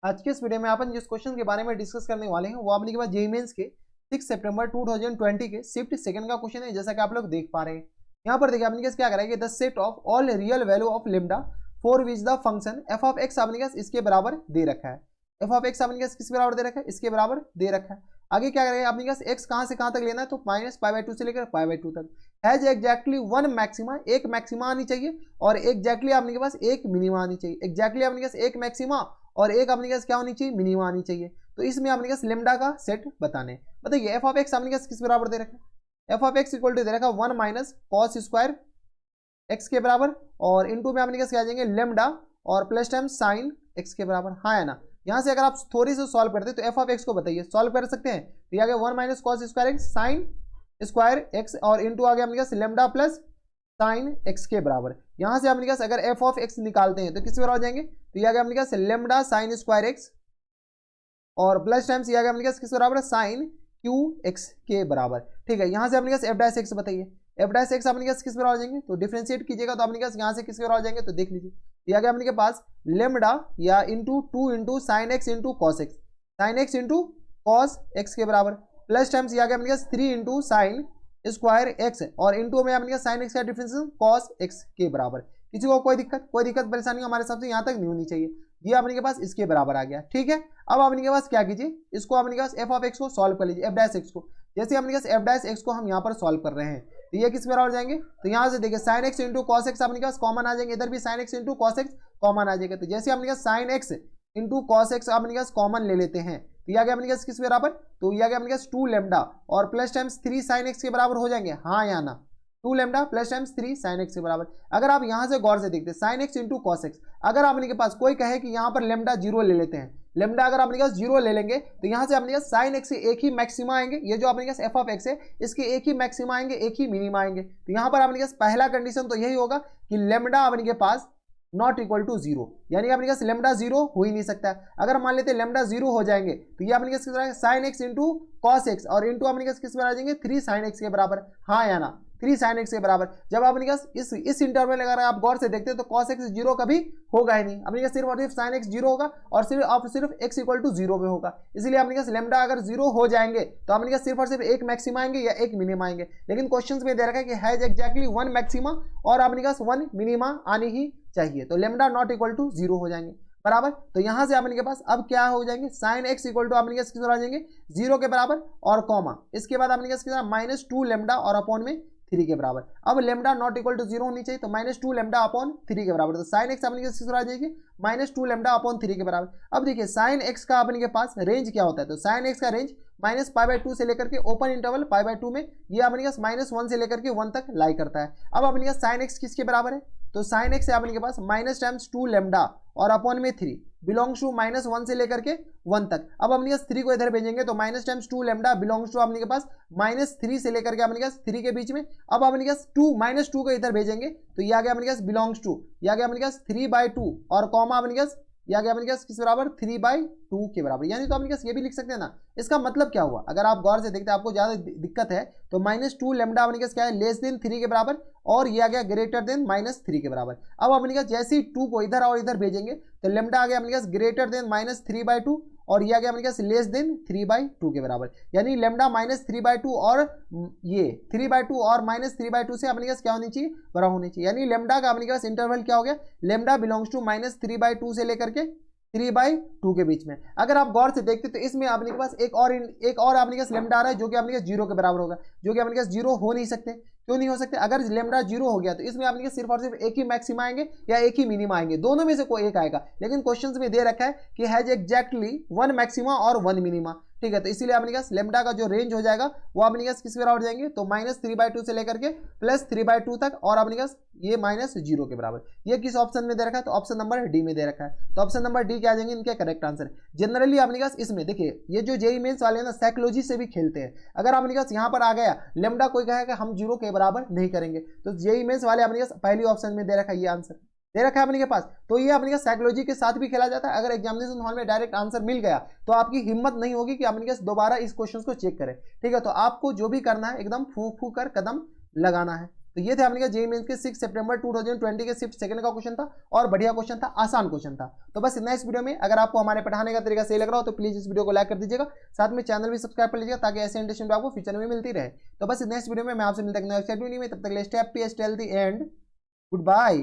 आज के इस वीडियो में अपन जिस क्वेश्चन के बारे में डिस्कस करने वाले हैं वो अपने पास जेईई मेंस के 6 सितंबर 2020 के शिफ्ट सेकंड का क्वेश्चन है, जैसा कि आप लोग देख पा रहे हैं। यहाँ पर देखिए अपने क्या करेंगे, the set of all real value of lambda for which the function F of x अपने इसके बराबर दे रखा है। एफ ऑफ एक्स अपने किसके बराबर दे रखा है, इसके बराबर दे रखा है। आगे क्या करेंगे, अपने पास एक्स कहां से कहां तक लेना है, तो -π/2 से लेकर π/2 तक। हैज एग्जैक्टली वन मैक्सिमा, एक मैक्सिमा आनी चाहिए और एग्जैक्टली अपने के पास एक मिनिमा आनी चाहिए। एग्जैक्टली अपने पास एक मैक्सिमा और एक अपने पास क्या होनी चाहिए, मिनिमा आनी चाहिए। तो इसमें अपने पास लेमडा का सेट बताने। बताइए एफ ऑफ एक्स अपने पास किस बराबर दे रखा है, F of X equal to दे रखा है 1 माइनस कॉस स्क्वायर एक्स के बराबर, और इनटू में अपने पास क्या आ जाएंगे लेमडा और प्लस टाइम साइन एक्स के बराबर। हाँ है ना। यहाँ से अगर आप थोड़ी सी सॉल्व करते तो एफ ऑफ एक्स को बताइए, सॉल्व कर सकते हैं। तो ये आ गया 1 minus cos square x sine square x और इनटू आ गया अपने पास लेमडा प्लस साइन एक्स के बराबर। यहाँ से अपने पास अगर एफ ऑफ एक्स निकालते हैं तो किस बराबर हो जाएंगे, तो ये आ गया अपने पास लेमडा साइन स्क्वायर एक्स और प्लस टाइम्स ये आ गया अपने पास किस बराबर, साइन क्यू एक्स के बराबर। ठीक है, यहाँ से अपने पास एफ डैश एक्स बताइए, एफ डैश एक्स अपने पास किस बराबर हो जाएंगे, तो डिफरेंशिएट कीजिएगा तो अपने पास यहाँ से किसके बराबर हो जाएंगे, तो देख लीजिए ये आ गया अपने के पास लेमडा या into 2 into sine x into cos x, sign x into cos x के बराबर, प्लस टाइम्स ये आ गया अपने पास 3 इंटू साइन स्क्वायर एक्स और इंटू में अपने पास साइन एक्स का डिफरेंस कॉस एक्स के बराबर। किसी को कोई दिक्कत परेशानी हमारे हिसाब से यहाँ तक नहीं होनी चाहिए। ये अपने के पास इसके बराबर आ गया। ठीक है, अब अपने के पास क्या कीजिए, इसको अपने के पास एफ ऑफ एक्स को सॉल्व कर लीजिए, एफ डैश एक्स को। जैसे अपने के पास एफ डैश एक्स को हम यहाँ पर सॉल्व कर रहे हैं तो ये किस बराबर जाएंगे, तो यहाँ से देखिए sine x into cos x अपने के पास कॉमन आ जाएंगे, इधर भी sine x into cos x common आ जाएगा। तो जैसे अपने के पास sine x into cos x अपने के पास कॉमन ले लेते हैं तो ये आ गया अपने के पास किस बराबर, तो ये आ गया अपने के पास 2 लेमडा और प्लस टाइम्स 3 साइन एक्स के बराबर हो जाएंगे। हाँ या ना, 2 lambda plus times 3 sine x के बराबर। अगर आप यहाँ से गौर से देखते sign x into cos x, अगर आपने के पास कोई कहे कि यहाँ पर लेमडा 0 ले लेते हैं, लेमडा अगर आपने के पास 0 ले लेंगे तो यहाँ से अपने साइन एक्स से एक ही मैक्सिमा आएंगे, ये जो अपने के पास एफ ऑफ एक्स है इसके एक ही मैक्सिमा आएंगे, एक ही मिनिमा आएंगे। तो यहाँ पर अपने के पास पहला कंडीशन तो यही होगा कि लेमडा अपने के पास नॉट इक्वल टू 0, यानी अपने पास लेमडा 0 हो ही नहीं सकता है। अगर मान लेते लेमडा 0 हो जाएंगे तो ये अपने पास किस बराबर, sign x into cos x और इंटू अपने पास किस बराबर आ जाएंगे 3 साइन एक्स के बराबर। हाँ या ना, 3 साइन एक्स के बराबर। जब अपने पास इस इंटरवल अगर आप गौर से देखते हैं तो कॉस एक्स 0 कभी होगा ही नहीं, अपने पास सिर्फ और सिर्फ साइन एक्स 0 होगा और सिर्फ एक्स इक्वल टू 0 में होगा। इसलिए अपने पास लेमडा अगर 0 हो जाएंगे तो अपने पास सिर्फ और सिर्फ एक मैक्सिमा आएंगे या एक मिनिमा आएंगे। लेकिन क्वेश्चन में दे रखा है कि हैज एग्जैक्टली 1 मैक्सिमा और अपने पास 1 मिनिमा आनी ही चाहिए, तो लेमडा नॉट इक्वल टू 0 हो जाएंगे बराबर। तो यहां से अपने के पास अब क्या हो जाएंगे, साइन एक्स इक्वल टू अपने किस आ जाएंगे 0 के बराबर और कॉमा, इसके बाद अपने किस -2 लेमडा और अपॉन में 3 के बराबर। अब लेमडा नॉट इक्वल टू 0 होनी चाहिए तो -2 लेमडा अपॉन 3 के बराबर। तो साइन एक्स अपने किस आ जाएगी -2 लेमडा अपॉन 3 के बराबर। अब देखिए साइन एक्स का अपने के पास रेंज क्या होता है, तो साइन एक्स का रेंज -π/2 से लेकर के ओपन इंटरवल π/2 में ये अपने पास -1 से लेकर के 1 तक लाई करता है। अब अपने पास साइन एक्स किसके बराबर है, तो साइन एक्स है अपने के पास माइनस टाइम्स 2 लेमडा और अपॉन में 3 बिलोंग्स टू -1 से लेकर के 1 तक। अब अपने पास 3 को इधर भेजेंगे तो minus times 2 lambda belongs to अपने के पास -3 से लेकर के अपने पास 3 के बीच में। अब अपने पास -2 को इधर भेजेंगे तो ये आ गया अपने पास बिलोंग्स टू, ये आ गया अपने पास 3/2 और कॉमा अपने पास ये आ गया अपने पास किस बराबर 3/2 के बराबर। यानी तो अपने पास ये भी लिख सकते हैं ना। इसका मतलब क्या हुआ, अगर आप गौर से देखते हैं आपको ज्यादा दिक्कत है तो -2 लेमडा अपने पास क्या है लेस देन 3 के बराबर और ये आ गया ग्रेटर देन -3 के बराबर। अब अपने पास जैसे ही 2 को इधर और इधर भेजेंगे तो लेमडा आ गया अपने पास ग्रेटर देन -3/2 और ये आ गया अपने पास लेस देन 3/2 के बराबर। यानी लेमडा -3/2 और ये 3/2 और -3/2 से अपने पास क्या होनी चाहिए, बराबर होनी चाहिए। यानी लेमडा का अपने पास इंटरवल क्या हो गया, लेमडा बिलोंग्स टू -3/2 से लेकर के 3/2 के बीच में। अगर आप गौर से देखते तो इसमें अपने के पास एक और अपने पास लेमडा आ रहा है जो कि अपने पास 0 के बराबर होगा, जो कि अपने पास 0 हो नहीं सकते। क्यों नहीं हो सकते, अगर लेमडा 0 हो गया तो इसमें आपने सिर्फ और सिर्फ एक ही मैक्सिमा आएंगे या एक ही मिनिमा आएंगे, दोनों में से कोई एक आएगा। लेकिन क्वेश्चंस में दे रखा है कि हैज एग्जैक्टली 1 मैक्सिमा और 1 मिनिमा। ठीक है, तो इसीलिए अपने पास लेमडा का जो रेंज हो जाएगा वो अपने पास किस बराबर जाएंगे, तो -3/2 से लेकर के +3/2 तक और अपने पास ये -0 के बराबर। ये किस ऑप्शन में दे रखा है, तो ऑप्शन नंबर डी में दे रखा है। तो ऑप्शन नंबर डी क्या आ जाएंगे इनके करेक्ट आंसर। जनरली अपने पास इसमें देखिए ये जो जेईई मेंस वाले हैं ना साइकोलॉजी से भी खेलते हैं। अगर अपने पास यहाँ पर आ गया लेमडा कोई कहेगा हम 0 के बराबर नहीं करेंगे तो जेईई मेंस वाले अपने पास पहली ऑप्शन में दे रखा है, ये आंसर दे रखा है अपने के पास। तो ये अपने साइकोलॉजी के साथ भी खेला जाता है। अगर एग्जामिनेशन हॉल में डायरेक्ट आंसर मिल गया तो आपकी हिम्मत नहीं होगी कि अपने दोबारा इस क्वेश्चन को चेक करें। ठीक है, तो आपको जो भी करना है एकदम फू फू कर कदम लगाना है। तो ये थे हमने जेईई मेंस के 6 सितंबर 2020 के शिफ्ट सेकंड का क्वेश्चन था, और बढ़िया क्वेश्चन था, आसान क्वेश्चन था। तो बस इतना इस वीडियो में। अगर आपको हमारे पढ़ाने का तरीका सही लग रहा हो तो प्लीज इस वीडियो को लाइक कर दीजिएगा, साथ में चैनल भी सब्सक्राइब कर लीजिएगा ताकि ऐसे इंटरेस्टिंग आपको फ्यूचर में मिलती रहे। तो बस इतना इस वीडियो में। मैं आपसे मिलता हूं नेक्स्ट वीडियो में, तब तक के लिए stay happy, stay healthy and good bye.